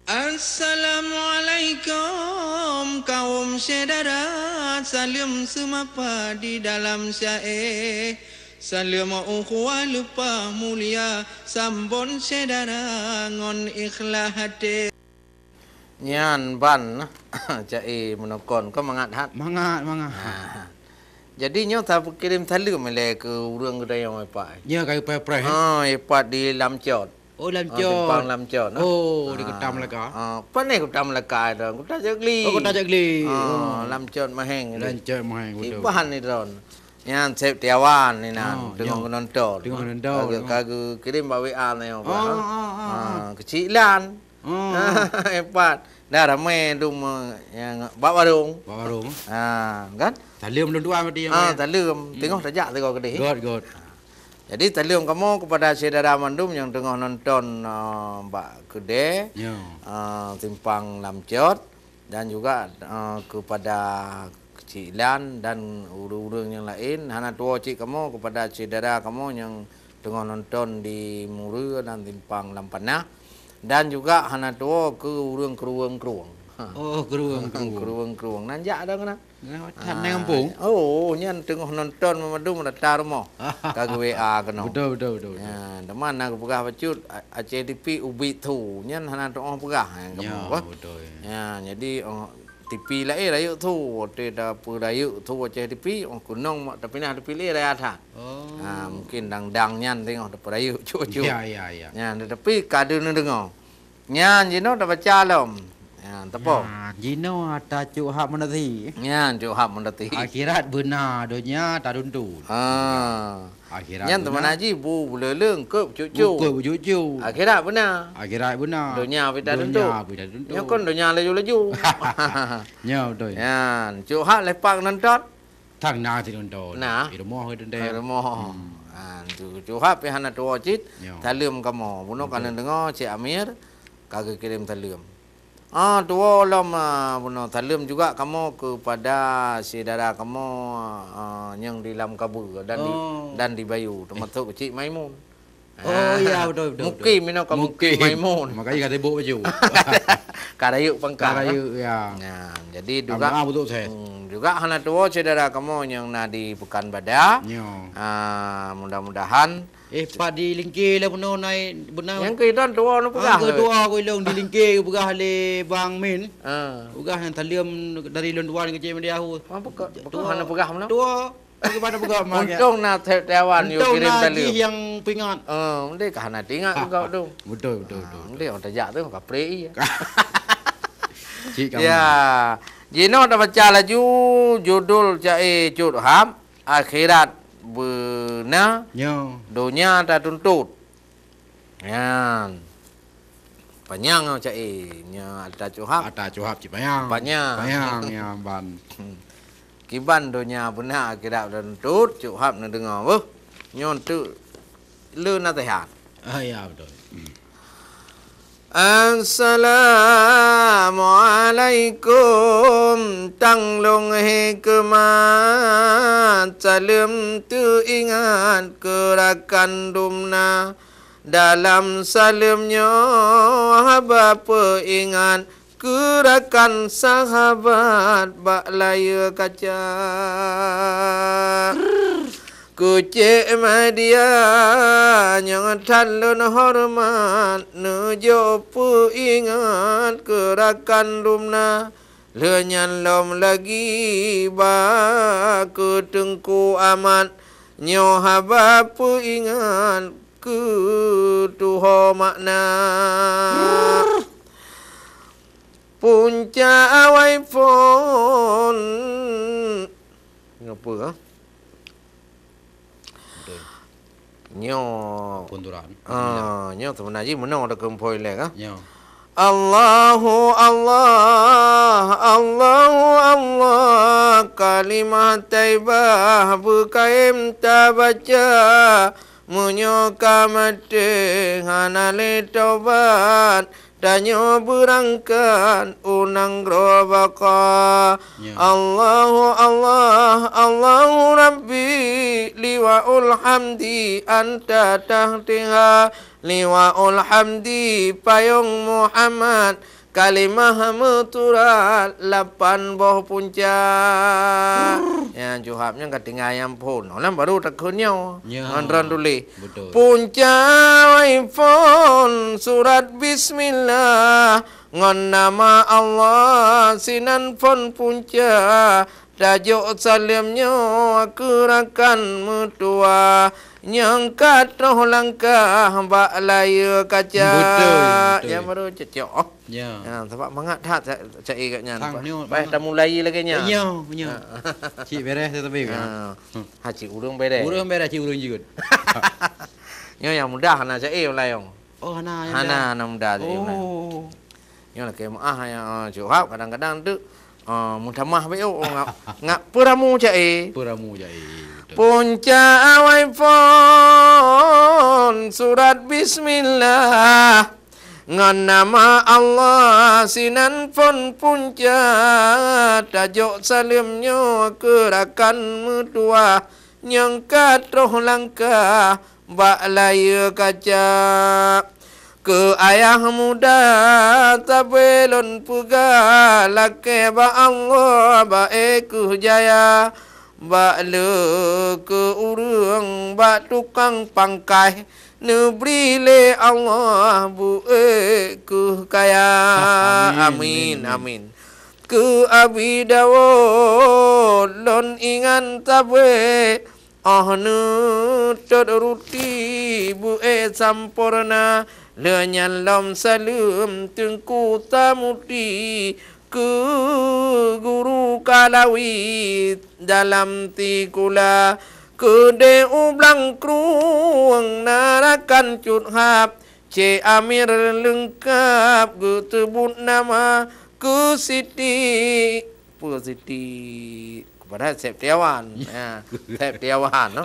Assalamualaikum kaum saudara, salam semapa di dalam syair. Salam ukhuwah lupa mulia, sambon saudara ngon ikhlas hati. Nyan ban cai menokon ko mangat hat. Mangat. Jadi nyo ta kirim thalu mele ke urang kedai yang apa. Ya kai pre. Epat di Lamcot. Oh Lamcot. Timpang Lamcot. Oh di Ketam Melaka. Apa ni Ketam Melaka dah. Kota Jagli. Oh Kota Jagli. Lamcot maheng. Lamcot maheng betul. Ibahan ni ron. Yang Sep Tiawan ni nan dengan penonton. Dengan penonton. Kagu kirim bawa WA ni apa. Kecilan. Hebat. Dah ramai rumah yang bawa warung. Kan? Talim belum dua mati yang. Talim. Tengok tajak tengok kedai. God. Jadi talim kamu kepada saudara mandum yang tengah nonton Mbak Kedai, Timpang Lamcot, dan juga kepada Kecilan dan urang-urang yang lain. Hana tua cik kamu kepada saudara kamu yang tengah nonton di Mura dan Timpang Lampanah, dan juga hana tua ke urang keruang-keruang. Oh keruang-keruang. Nanjak dah kena. Tan kampung. Oh, nyan tengah nonton memadu mendatar rumah. Kagu WA kena. Betul. Ya, deman aku pegah bacut ACDP ubi tu. Nyan hana doa pegah kamu. Betul. Ya, jadi TV lain rayuk tu. Te dah rayuk tu ACDP kunong tapi nah dipilih raya atas. Oh. Mungkin dang nyan tengok dapat rayuk cucu. Ya. Ya, tapi kadu nu dengar. Nyan jino dah baca lom. Ya, tepo. Jino ata cuk hak menati. Ya, cuk hak menati. Akhirat benar dunia tak runtuh. Akhirat. Nyan teman haji bu buleleng ke cucu. Cucu. Akhirat benar. Dunia kita runtuh. Ya kon dunia laju-laju. Ya betul. Ya, cuk hak lepak nonton. Thang na thì runtuh. Nah. Irmoh itu deh. Irmoh. Cuk hak pe hana tua cit. Talem kamu. Buno kan dengar Cik Amir kagak kirim talem. Dua lam buno talem juga kamu kepada saudara kamu yang di Lam Kabur dan di Bayu termasuk Cik Maimun. Oh iya betul. Mungkin mino kamu Maimun. Makanya kata buk baju. Kadayuk pangkal. Kadayuk ya. Nah, jadi juga betul saya. Juga hana tua saudara kamu yang di Pekan Bada. Mudah-mudahan padi lingkir lah penuh naik benar. Yang kita dua nu pegah. Kedua aku ilong di lingkir pegah le Bang Min. Pegah yang taliam dari Londuan ke Cik Mediahu. Apa hana pegah mana? Dua. Bagaimana pegah mak. Untung nak tewan yo kirim taliam. Yang pingat. Mesti ka hana tingat juga tu. Betul. Mesti orang tajak tu kaprei. Cik kamu. Ya. Jino dah baca laju judul cai curham akhirat benar dunia tak tuntut. Ya. Panjang cai nya ada curham. Ada curham cik panjang. Panjang ya ban. Kiban dunia benar akhirat tak tuntut curham nak dengar weh. Nyon tu le nasihat. Ya betul. Assalamualaikum tanglung hikmat salam tu ingat kerakan dumna dalam salamnya bapa ingat kerakan sahabat bak laya kaca Kucik media yang talun hormat nujo pu ingat kerakan rumna lenyan lom lagi ba ku tengku amat nyo haba pu ingat ku tuho makna punca awai pon ngapa nyo punturan. Nyo teman haji menang ada kempoi lek Nyo. Allahu kalimah taibah bukaim tabaca munyo kamate hanale tobat Tanya berangkat unang robaka. Allahu Rabbi liwa'ul hamdi anta tahtiha liwa'ul hamdi payung Muhammad kalimah muturat lapan boh punca. Ya juhabnya ketinggal ayam pun. Orang baru tekunnya. Andran dulu. Punca iPhone surat bismillah ngon nama Allah sinan pun punca tajuk salimnya kerakan mutua nyangkat roh langkah bak laya kaca. Betul. Yang baru cecok. Ya. Sebab mangat tak cak ikatnya. Tang ni. Baik dah mulai lagi nya. Ya. Cik beres tapi. Ha cik urung beres. Urung beres cik urung juga. Nyo yang mudah nak cak mulai yang. Oh hana yang. Hana mudah cak. Oh. Nyo nak kemaah yang juhab kadang-kadang tu mutamah be ngak peramu cak Peramu cak Punca iPhone surat bismillah ngan nama Allah sinan pun punca tajuk salimnya kerakan mutua nyangkat roh langkah bak laya kaca ke ayah muda tabelon puga lake ba Allah ba ku jaya ba le ke urang ba tukang pangkai nebri le Allah bu ku kaya amin amin ke abi dawud lon ingan tabe nu tot ruti bu sampurna lenyan lam salam tengku tamuti ke guru kalawi dalam tikula ke de ublang kruang narakan curhap ce amir lengkap ke tebut nama ke Siti kepada Septiawan Septiawan no?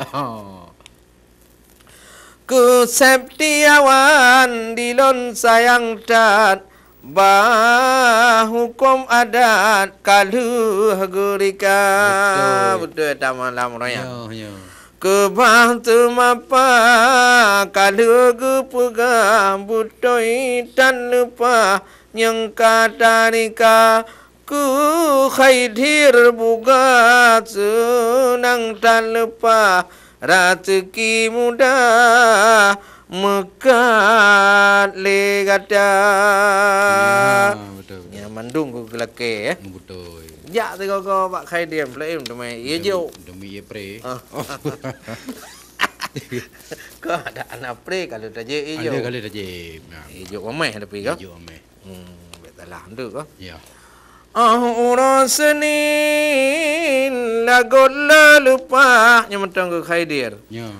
Ke Septiawan dilon sayang tat bah hukum adat kaluh gurika betul tamalam raya ke bah temapa kaluh gepegah butoi tan lupa yang katarika ku khaidir bugat senang tan lupa rezeki muda mekat legada. Betul. Ya mandung ku kelake Betul. Ya tu kau pak Khaidim plaim tu mai. Ye jo. Demi ye pre. Kau ada anak pre kalau tak je ye jo. Ada kali dah je. Ye jo amai tapi kau. Ye jo ame. Betlah tu kau. Ya. Urasenin lagot lupa nyamatang ke Khaidir. Ya.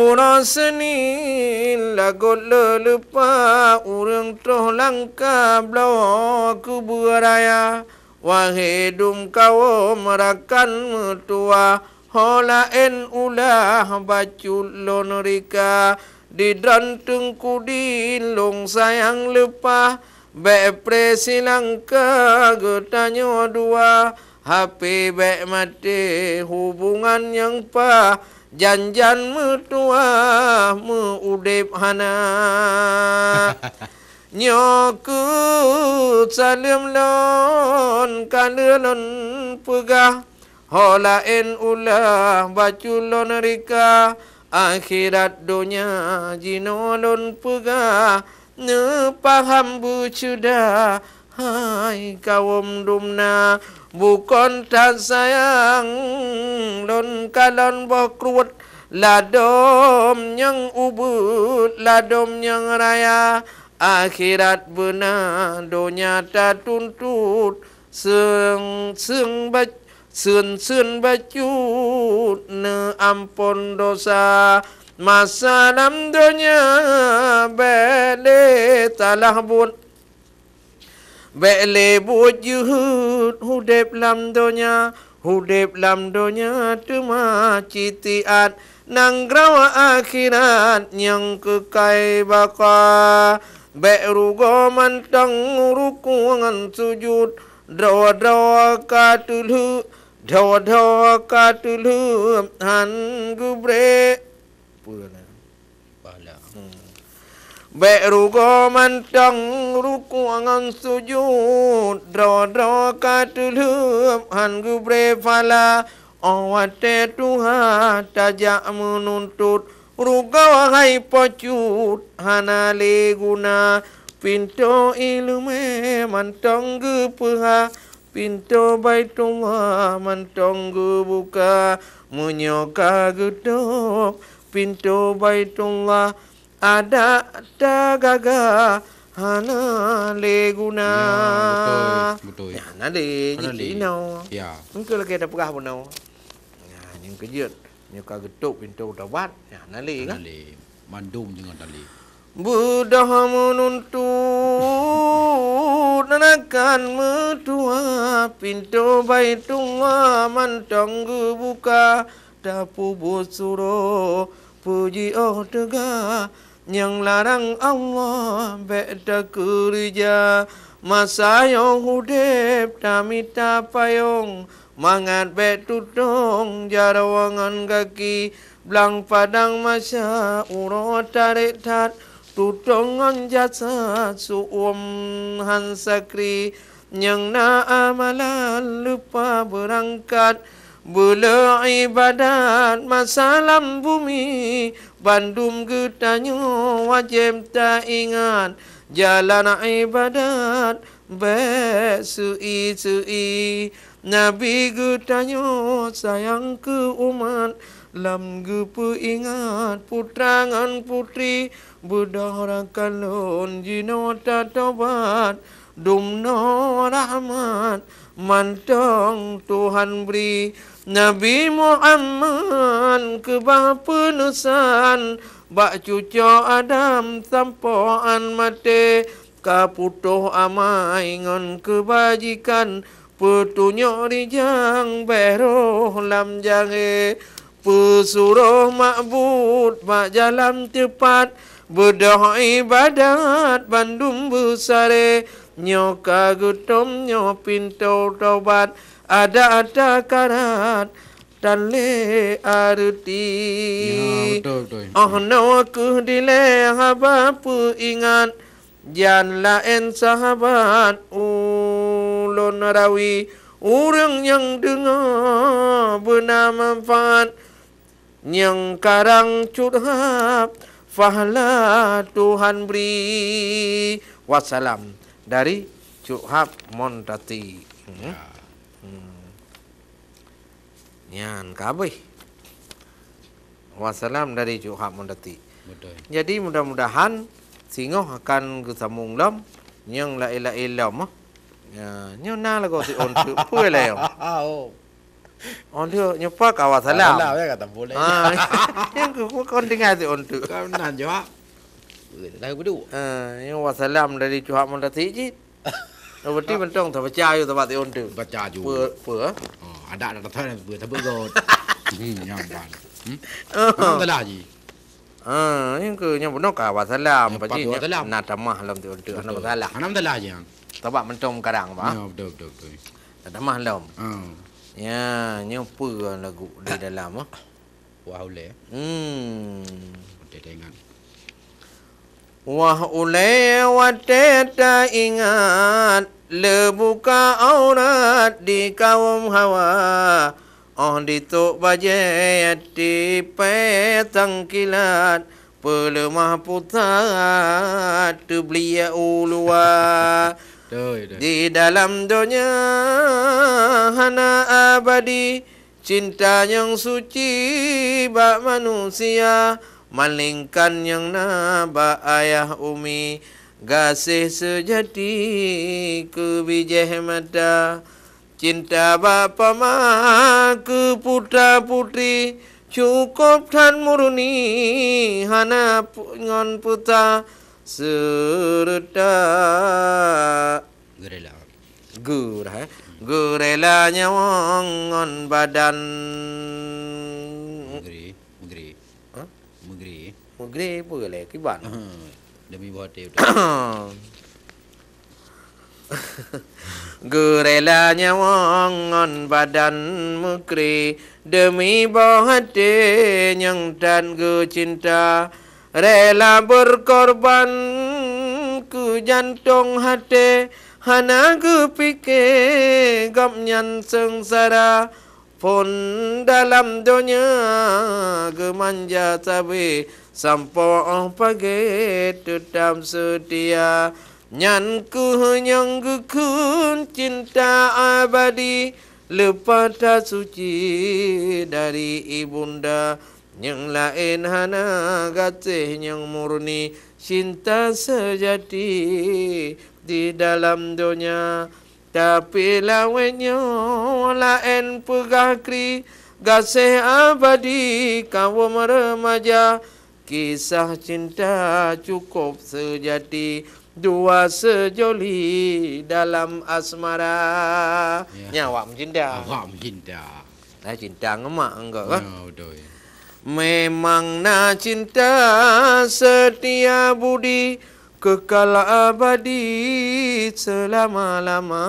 Urasenin lagot lupa urang toh langka blau ku beraya wahidum kau merakan metua holaen ulah baculon rika di drantung kudin long sayang lupa be presilang getanyo dua HP be mati hubungan yang pa janjan metua meudip hana nyoku salim lon kanelon pegah holaen ulah baculon rika akhirat dunia jinolon pegah ne paham bucuda hai kaum dumna bukan tak sayang lon kalon bokrut ladom yang ubud ladom yang raya akhirat benar dunia tak tuntut seng bacut ne ampun dosa masa dalam dunia bele talah but bele bujud hudep lam dunia tuma citiat nang grawa akhirat yang kekai baka Berugo mantang rukungan sujud Drawa katulu Drawa katulu Han gubre Pula Pahala. Berugo mantang rukungan sujud Drawa katulu Han gubre fala Awate Tuhan tajak menuntut Ruga wahai pocut hanale guna pintu ilmu mantong gepeha pintu baitullah mantong gebuka menyoka getup pintu baitullah ada tagaga hanale guna Ya, betul. ya nade Hanale. nau Ya. mungkin lagi ada pegah pun nau ya yang kejut nyoka getup pintu dapat ya nale kan Tali. Mandum jangan tali. Buddha menuntut akan metua pintu baitullah mantong buka dapu busuro puji tega yang larang Allah beda kerja masa yang hudep tamita payung mangat bet tutong jarawangan kaki Blang padang masa uro tarik tat tutongan jasa suum hansakri yang na amalan lupa berangkat bela ibadat masalam bumi bandum getanyo wajib tak ingat jalan ibadat besui Nabi getanyo sayang ke umat Lam gupu ingat putrangan putri Buddha kalon jino tatobat Dumno rahmat mantong Tuhan beri Nabi Muhammad kebah penusan Bak cucu Adam tampoan mate Kaputuh amai ngon kebajikan Petunjuk rijang beroh lam jange Pesuruh ma'bud mak jalan tepat Berdoa ibadat bandum besare Nyoka gutom nyo pintu taubat Ada karat Tale arti Ya, betul. Oh no aku dile haba pu ingat Jan lain sahabat ulun rawi Orang yang dengar benar manfaat Yang karang curhat Fahla Tuhan beri Wassalam Dari Curhat Montati Nyan kabeh Wassalam dari Curhat Montati Betul. Jadi mudah-mudahan Singoh akan kesambung lam Yang la ila ilam Nyo na lagu si on tu Puai lah Oh. On tu nyopa kawas salam Salam ya kata boleh. Yang ku kon tinggal si on tu Kau nan jawab. Lagu berdua. Yang wassalam dari Curhat Montati je Berarti mentong tak percaya tempat si on tu Baca juga. Apa Oh, ada datang ber tak bergot. Nyamban. Nam telah ji. Yang ke yang benar kawas salam Yang Pasti patut salam. nak tamah lam si on tu Anak masalah Nam telah ji. Tempat mentong kadang Ya, apa betul. Nak tamah lam Ah. Ya, nyapa lagu di dalam ah. Wah boleh. Dia ingat. Wah ulai wateta ingat lebuka aurat di kaum hawa. Oh dituk bajet di petang kilat pelemah putat tu belia ulua. Betul. Di dalam dunia hana abadi cinta yang suci bak manusia malingkan yang naba ayah umi gasih sejati kebijah mata cinta bapa mak ke putra putri cukup dan murni hana ngon putra serta Gerela. Gurela nyawang badan Mugri. Ha? Mugri. Mugri boleh kiban. Demi buah hati. Gerelanya wangon badan mukri demi hati yang dan ge cinta rela berkorban ku jantung hati hana ge pikir gamnyan sengsara pun dalam dunia gemanja tabi sampai pagi tetap setia nyan ku yang gekun cinta abadi lepas tak suci dari ibunda yang lain hana gatih yang murni cinta sejati di dalam dunia tapi lawennya lain pegakri gasih abadi kaum remaja kisah cinta cukup sejati dua sejoli dalam asmara. Ya. Awak mencinta. Awak mencinta. Nah cinta ngemak enggak kan? Ya, betul. Memang na cinta setia budi kekal abadi selama-lama.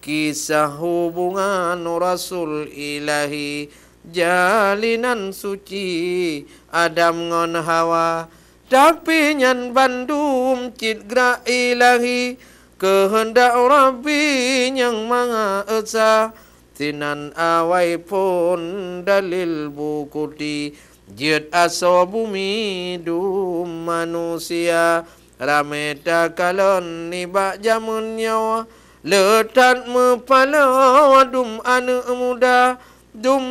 Kisah hubungan Rasul Ilahi jalinan suci Adam ngon Hawa. Tapi nyan bandum cit gerak ilahi kehendak Rabbi yang Maha Esa tinan awai pun dalil bukuti jid aso bumi dum manusia rameta kalon nibak jamun nyawa letat mepala dum anu muda dum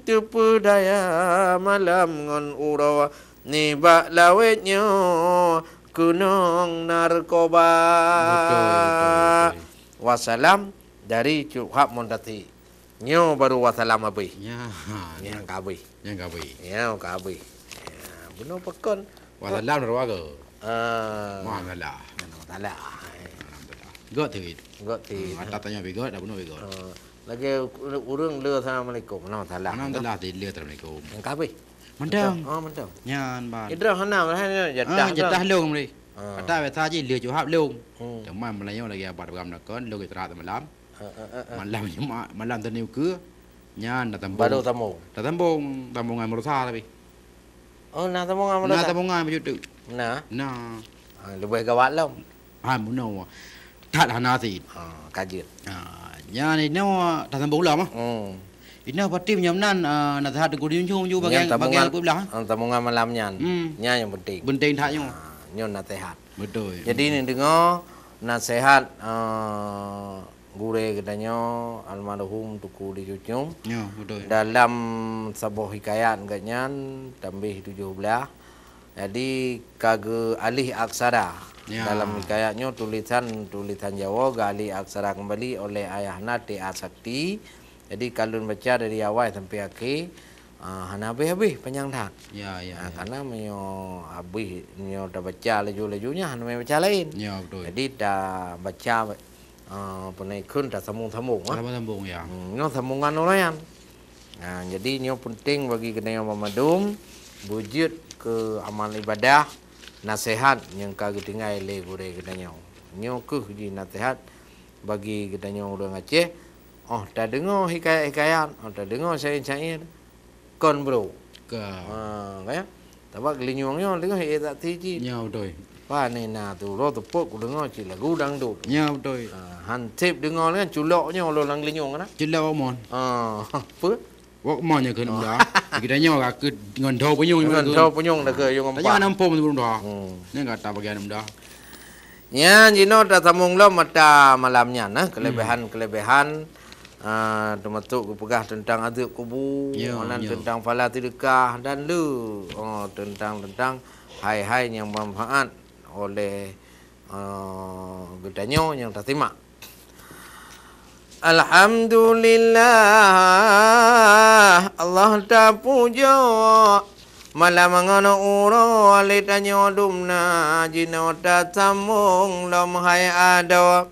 tepedaya malam ngon urawa nibak lawetnya gunung narkoba. Betul. Wassalam dari Cuhab Mondati. Nyo baru wassalam abi. Ya. Yang kabi. Yang kabi. Ya kabi. Benar pekon. Wassalam warahmatullahi. Muhammadillah. Taala. Alhamdulillah. God tu. God ti. Mata tanya bigot, dah bunuh bigot. Lagi urang le assalamualaikum. Taala. Alhamdulillah ti le assalamualaikum. Yang kabi. Mendang. Mendang. Nyan ban. Idra hana jadah. Jadah lung ni. Ada weta je le Cuhab lung. Hmm. Teman Melayu lagi abad program nak kon lung istirahat malam. Malam tani ke. Nyan datang Baru tamu. tambungan merusa tapi. Oh, nak tamu ngam Nah tambungan macam tu. Nah. Nah. Lebih gawat lah. Bunuh. Tak lah nasi. Kajian. Nyan ni tak tambung lah mah. Ina pati menyamnan nasihat ku diunjung ju bagian aku bilang. Tamungan malamnya. Nya yang penting. Penting taknya. Nyo nasihat. Betul. Jadi ni dengar nasihat gure katanya almarhum Tuku di Cucum. Ya, betul. Dalam sebuah hikayat katnya tambih 17. Jadi kage alih aksara. Ya. Dalam hikayatnya tulisan Jawa alih aksara kembali oleh ayahna T.A. Sakti. Jadi kalau baca dari awal sampai akhir, hana habis panjang dah. Ya. Karena menyo habis menyo dah baca laju-lajunya hana baca lain. Ya, betul. Jadi dah baca punai kun dah sambung-sambung. Sambung ya. Nyo sambungan orang. Jadi nyo penting bagi kena memadum wujud ke amal ibadah nasihat yang kagak tinggal le gure kena nyo ke di nasihat bagi kena orang Aceh. Oh, dah dengar hikayat-hikayat. Oh, dah dengar syair-syair. Kon bro. Kaya. Tapi kelinyungnya dengar tak tiji. Ya, betul. Wah, ni nak tu. Lo tepuk aku dengar cik lagu dangdut. Ya, betul. Hantip dengar kan culoknya lo lang kelinyung kan. Jelas Wakmon. Apa? Wakmon yang kena dah. Kita nyawa ke dengan dah penyung. Dengan dah penyung dah ke yang empat. Tanya nampung tu dah. Ni kata bagian dah. Ya, jino dah sambung lo mata malamnya nah kelebihan termasuk pegah tentang azab kubur, tentang fala tidakah dan lu tentang hai-hai yang bermanfaat oleh gedanyo yang tersimak. Alhamdulillah Allah ta puja malam ngono uro alitanyo dumna jino ta sambung lom hai ada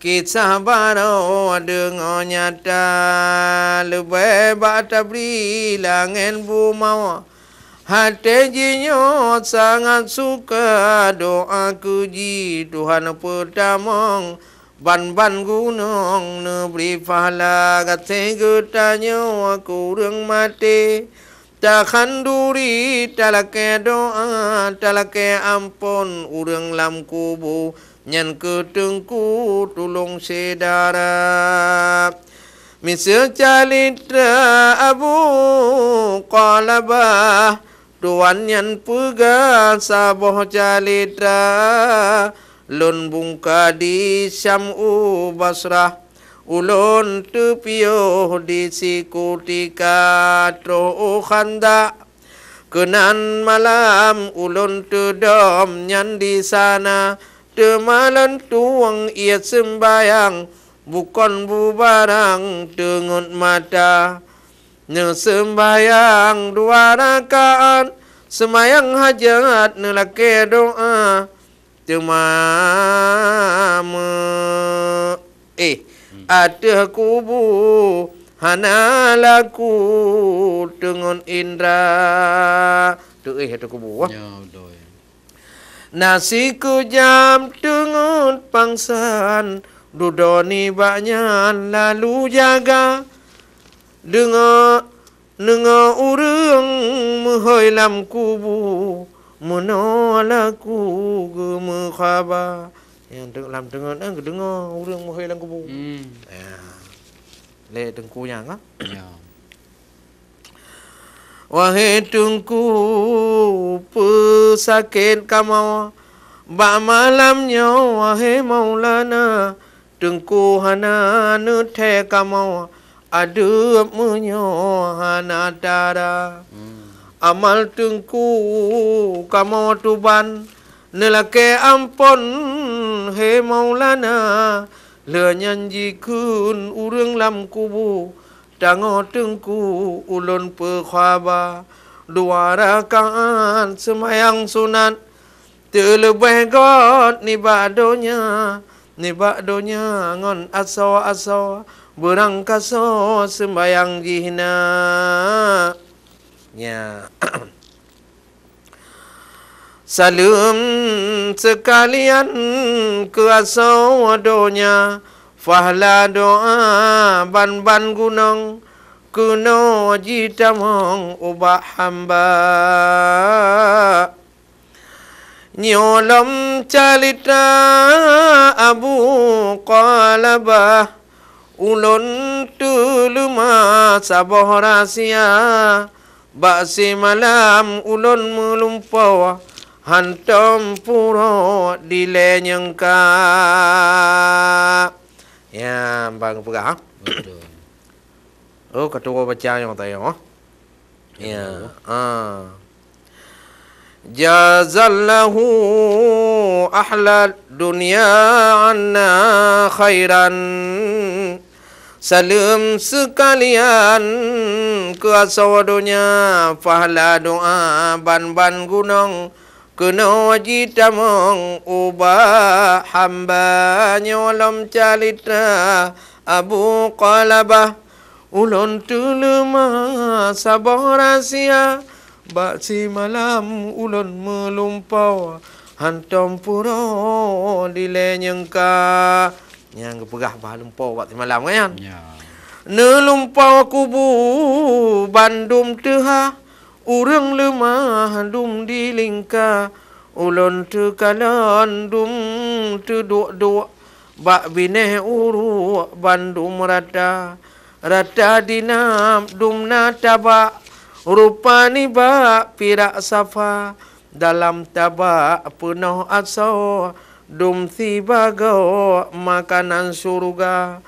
kisah baru dengar nyata lebih bata beri langit bumau hati jinyo sangat suka doa kuji Tuhan pertama ban gunung neberi pahala kate getanyo aku reng mati takkan duri talake doa talake ampun urang lam kubu nyan ketengku tulung sedara misal calitra Abu Qalabah tuan nyan pegang saboh calitra lun bungka di Syam'u Basrah ulun tepio di Sikutika tro khanda kenan malam ulun tedom nyan di sana temalan tuang ia sembayang bukan bubarang tengut mata sembayang 2 rakaat semayang hajat nelake doa temama ada kubu hana laku tengun indra tu ada kubu wah nasi kejam tengun pangsan dudoni banyak lalu jaga dengar urang muhoi lam kubu menolaku gemu khabar yang lam dengar dengar urang muhoi lam kubu le tengkunya kan wahai tengku pesakit kamau ba malamnya wahai Maulana tengku hana nuthe kamau ada menyohana dara amal tengku kamau tuban nelake ampun he Maulana le nyanjikun urang lam kubu tango tengku ulun pekhaba 2 rakaat semayang sunat terlebih god ni badonya ngon aso berangkaso sembayang jihna nya salam sekalian ke aso donya fahla doa ban gunung kuno jitamong ubah hamba nyolom calita Abu Qalabah ulun tuluma saboh rahasia baksi malam ulun melumpau hantam puro dilenyengka ya bang pegang oh ketua baca yang tayo ya jazallahu ahla dunia anna khairan salam sekalian ke asawadunya pahala doa ban gunung kena wajib tamang ubah hamba nyolam calitra Abu Qalabah ulun tuluma sabah rahasia baksi malam ulun melumpau hantam puro dilenyengka yang kepegah bah lumpau baksi malam kan nelumpau kubu bandum teha urang lemah dum dilingka ulun tekalan dum tuduk bak bineh uru bandum rata dinam dum nataba rupani bak pirak safa dalam tabak penuh aso dum tibago makanan surga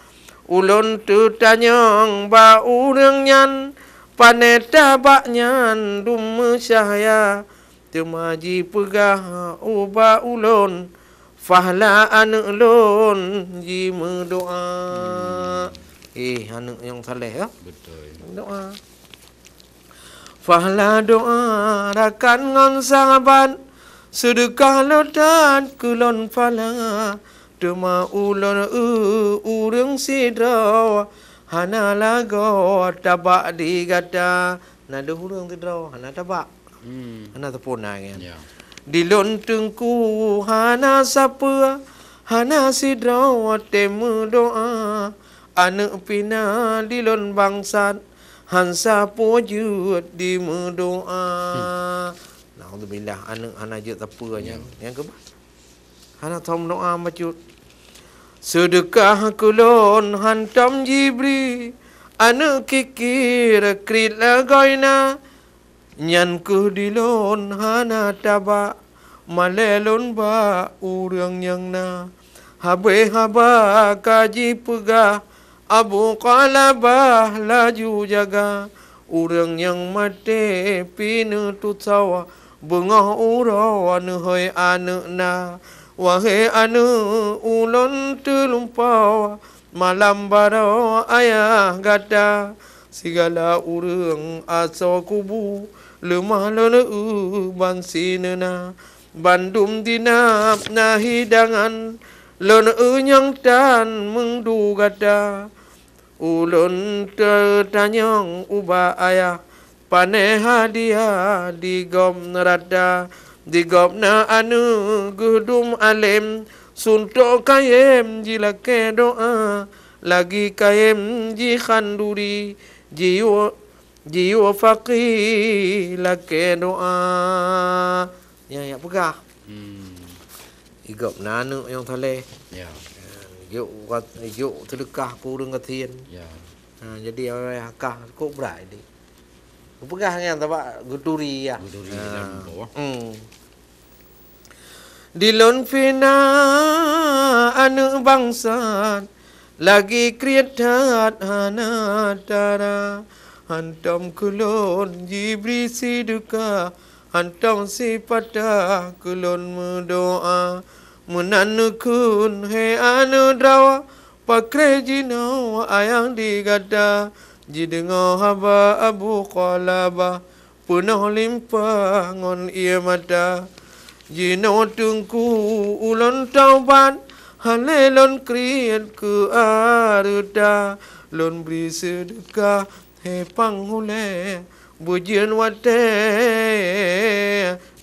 ulun tu tanyang ba urang nyan pane tabak nyan dum syahya temaji pegah uba ulun fahla anak ulun ji mendoa anak yang saleh ya betul doa fahla doa rakan ngan sahabat sedekah lodan kulon fala tema ulun urang sidra hana lago tabak digata nada urang tidra hana tabak Hana tepun nang. Ya. Dilon tengku hana sapua hana sidra temu doa anak pina dilon bangsat hansa pojut di doa. Alhamdulillah anak hana je tapanya. Yang ke hana tom doa macut. Sedekah kulon hantam jibri anak kikir krit lagoina nyan ku dilon hana taba malelon ba urang yang na habe haba kaji pegah abu qalabah laju jaga urang yang mate pinu tutsawa bengah urawan hoy anu na wahai anu ulon telumpau malam bara ayah gada segala urang asa kubu lemah lele bansinena bandum dinap na hidangan lon nyang tan mengdu gada ulun tertanyang uba ayah pane hadiah digom nerada digom na anu gudum alim suntuk kayem jilake doa lagi kayem ji khanduri jiwa faqih lake doa. Ya pegah. Igop nanu yang thaleh. Ya. Yuk sedekah kurang ketian. Ya. Jadi akah kok berai ni. Pegah kan tak guduri ya. Guduri dalam bawah. Dilon fina anu bangsa lagi kriadat hana tara hantam kulon jibri siduka hantam si pada kulon mendoa menanukun he anu drawa pakre jino ayang digada jidengo haba abu qalaba punah limpah ngon ia mata jino tungku ulon tauban halelon kriat ke aruda lon beri sedekah he panghule bujian wate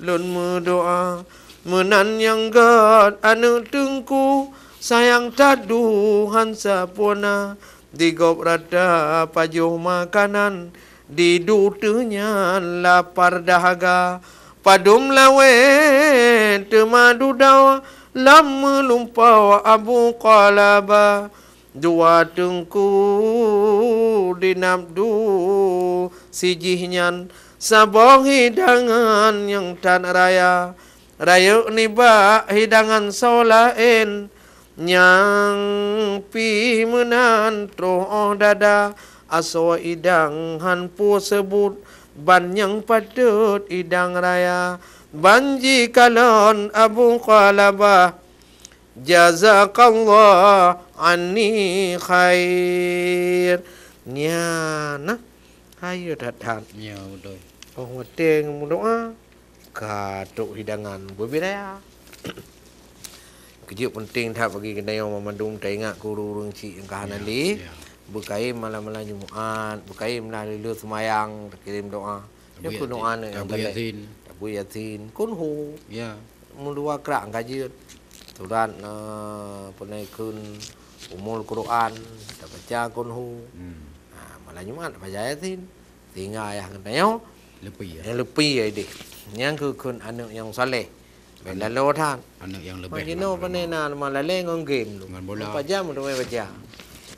lon mendoa menan yang gad anu tungku sayang tadu hansa pona digop rada pajuh makanan didutunya lapar dahaga padum lawe temadu dawa lam melumpau abu qalaba dua tengku dinabdu sijihnya sabah hidangan yang tan raya raya niba hidangan solain nyang pi menan troh dada aso idang hanpu sebut ban yang patut idang raya banji kalon abu qalaba jazakallah anni khair nyana ayo datang Ya betul. oh teng doa katuk hidangan berbeda kerja penting tak bagi kedai orang memandung tak ingat guru urung cik yang kahanan li berkaim malam-malam Jumaat berkaim lah lilu semayang kirim doa dia pun doa ni yang Yasin. Abu Yasin kunhu Ya. mulu akrak kajian surat penaikun umul Quran tak baca kunhu malam Jumaat baca Yasin tinggal ayah kenal Lebih ya. yang lebih ya dik yang kun anak yang saleh lalu tan Anak yang lebih. Macam panena malaleng ngong game tu. Dengan bola. Apa jam tu baca.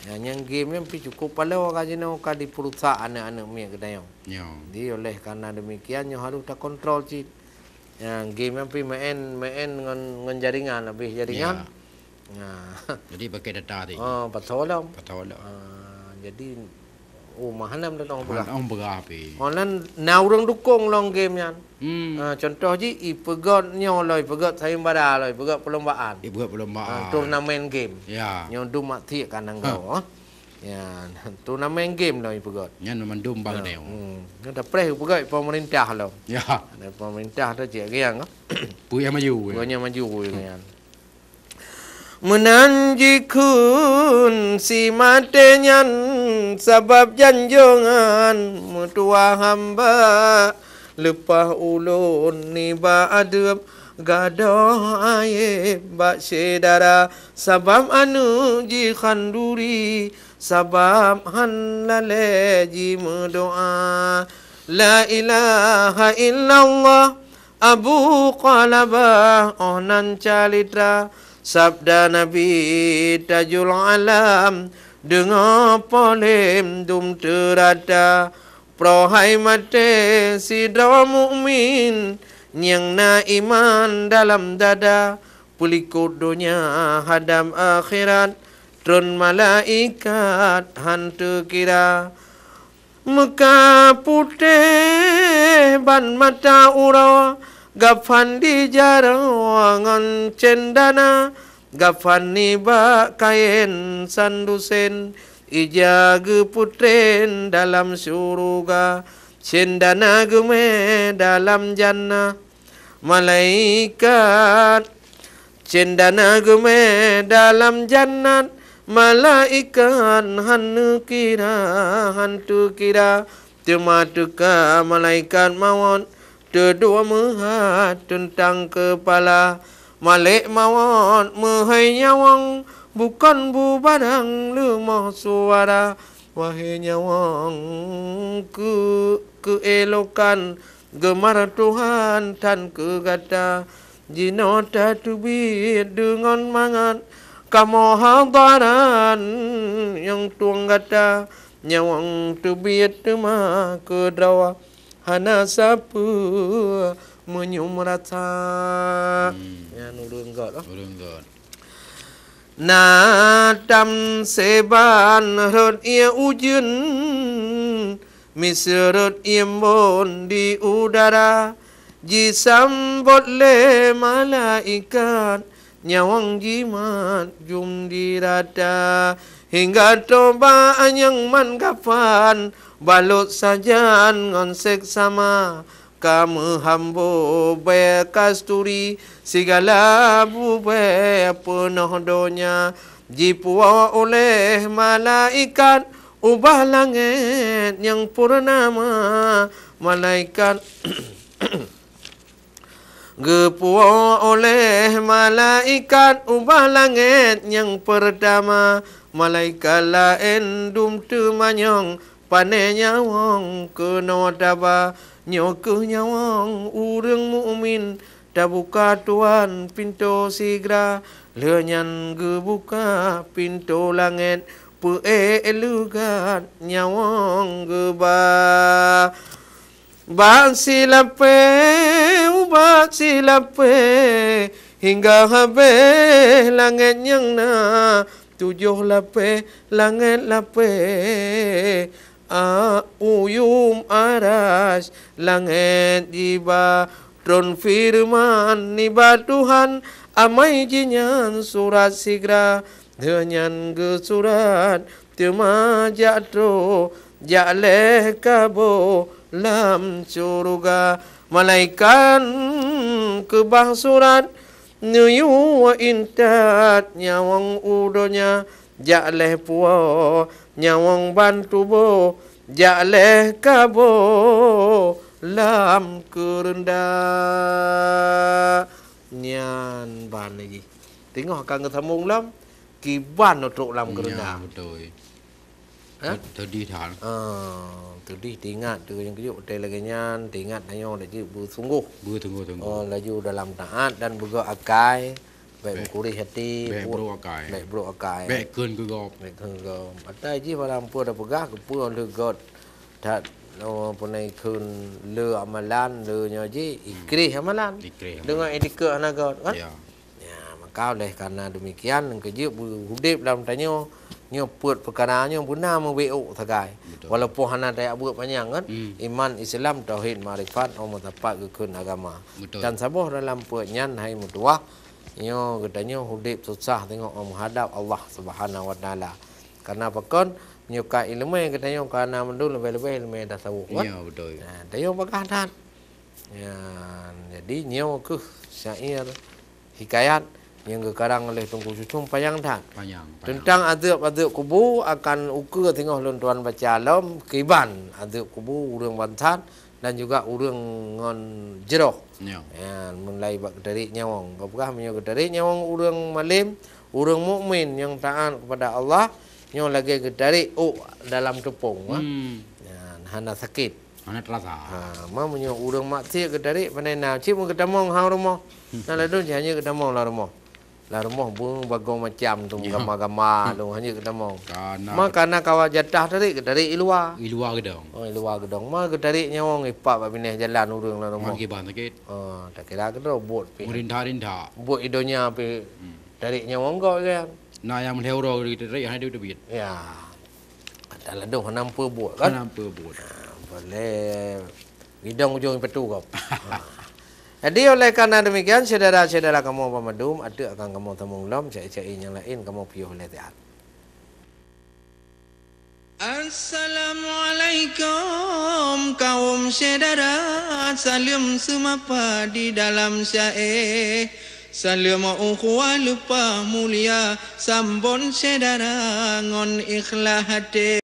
Yang game yang pi cukup palau kajino ka di perusahaan anak-anak mi kedai. Ya. Di oleh karena demikian yo harus tak kontrol cit. Yang game yang pi main dengan jaringan lebih jaringan. Nah. Jadi pakai data tadi. Oh, patolong. Patolong. Jadi mahanam dah orang berah. Orang berah api. Orang naurang dukung long game yan. Contoh je ipegot nyoloi pegot sayembara loi pegot perlombaan. Buat perlombaan. Turnamen game. Ya. Nyodu mati kanang kau. Ya, turnamen game loi pegot. Yang memandum bang neo. Dah preh pegot pemerintah lo. Ya. Ada pemerintah tu cik yang. Punya maju. Punya maju yang. Menanjikun si matenyan sebab janjongan mutua hamba Lepas ulun ni ba'adab gadoh aye bak sedara sabab anu ji khanduri sabab han lale ji mendoa la ilaha illallah Abu Qalabah onan calitra sabda Nabi tajul alam dengar polem dum terada prohai mate sidra mukmin yang na iman dalam dada pelikut dunia hadam akhirat trun malaikat hantu kira muka putih ban mata ura gafan di jarangan cendana gafan ni bak kain sandusen Ijaga putren dalam surga cendana gume dalam jannah malaikat cendana gume dalam jannat malaikat hantu kira tematuka malaikat maut kedua mehat tentang kepala Malik maut mehai nyawang bukan bu badang lemah suara wahai nyawang keelokan gemar Tuhan tan kegata jinota tubit dengan mangat kamu hadaran yang tuang gata nyawang tubit tema kedrawa hana sapu menyum rasa ya nurun god na tam seban rot ia ujun misrot imbon di udara jisambot le malaikat nyawang jimat jum di rada hingga toba yang man kapan balut sajan ngonsek sama kamu hambo be kasturi segala bube penuh donya jipua oleh malaikat ubah langit yang purnama malaikat gepua oleh malaikat ubah langit yang pertama malaikat lain dum tu manyong panenya wong kena daba nyokuh nyawang urang mukmin dah buka tuan pintu sigra lenyan gebuka pintu langit peelugat nyawang geba bak silape ubat silape hingga habis langit yang na 7 lape langit lape uyum aras langit jiba tron firman niba Tuhan amai jinyan surat sigra dengan ke surat tema jatro jale kabo lam surga malaikat ke bah surat nuyu wa intat nyawang udonya jale puo nyawang bantu bo jale kabo lam kerendah nyan ban lagi tengok akan ketemu lam kiban untuk lam kerendah betul ha tadi thang tadi tingat tu yang kejut hotel lagi nyan tingat ayo dah je bersungguh tunggu laju dalam taat dan bergerak akai baik mengkurih hati baik bro akai baik keun ke gop atai ji malam pur dah pegah ke pur le god dat punai keun le amalan le nya ji ikrih amalan dengan etika ana god kan ya maka oleh karena demikian kejut hudip dalam tanya nyo put perkara nyo guna membeu sagai walaupun hana tak buat panjang kan iman Islam tauhid makrifat tapak keun agama dan sabuh dalam punya hai mutuah nyo katanya hudip susah tengok menghadap Allah Subhanahu wa taala karena pakon nyo ka ilmu katanya kana mendul lebih-lebih ilmu tasawuf kan ya betul tayo pakatan ya jadi nyo ke syair hikayat yang kekarang oleh Tunku Cucung panjang tentang adab kubur akan ukur tengok lon tuan baca alam kiban adab kubur urang bantat dan juga urang ngon jeroh. Ya. Ya, mulai bak dari nyawang. Kapkah menyo dari nyawang urang malim, urang mukmin yang taat kepada Allah, nyo lagi dari dalam tepung. Ya, hana sakit. Mana terasa. Ma menyo urang maksiat dari pandai na cip ketamong hang rumah. Nah ladun hanya ketamong la rumah. La rumah bung bagong macam tu gama-gama tu hanya ketamong. Ma kana kawa jatah dari luar. Luar gedong. Oh, luar gedong. Ma dari nyawang ipak bak pineh jalan urang la rumah. Magi ban sakit. Tak kira kedro bot pi. Rinda. Bot idonya pi. Dari nyawang kau kan. Nah yang melehoro gitu rai hanya dia bit. Ya. Dalam dong nampa bot kan. Nampa bot. Boleh bidang ujung petu kau. Jadi oleh karena demikian saudara-saudara kamu pemadum ada akan kamu temung lom cek-cek yang lain kamu piuh oleh taat. Assalamualaikum kaum saudara, salam semapa di dalam syair. Salam ukhuwah lupa mulia, sambon saudara ngon ikhlas hati.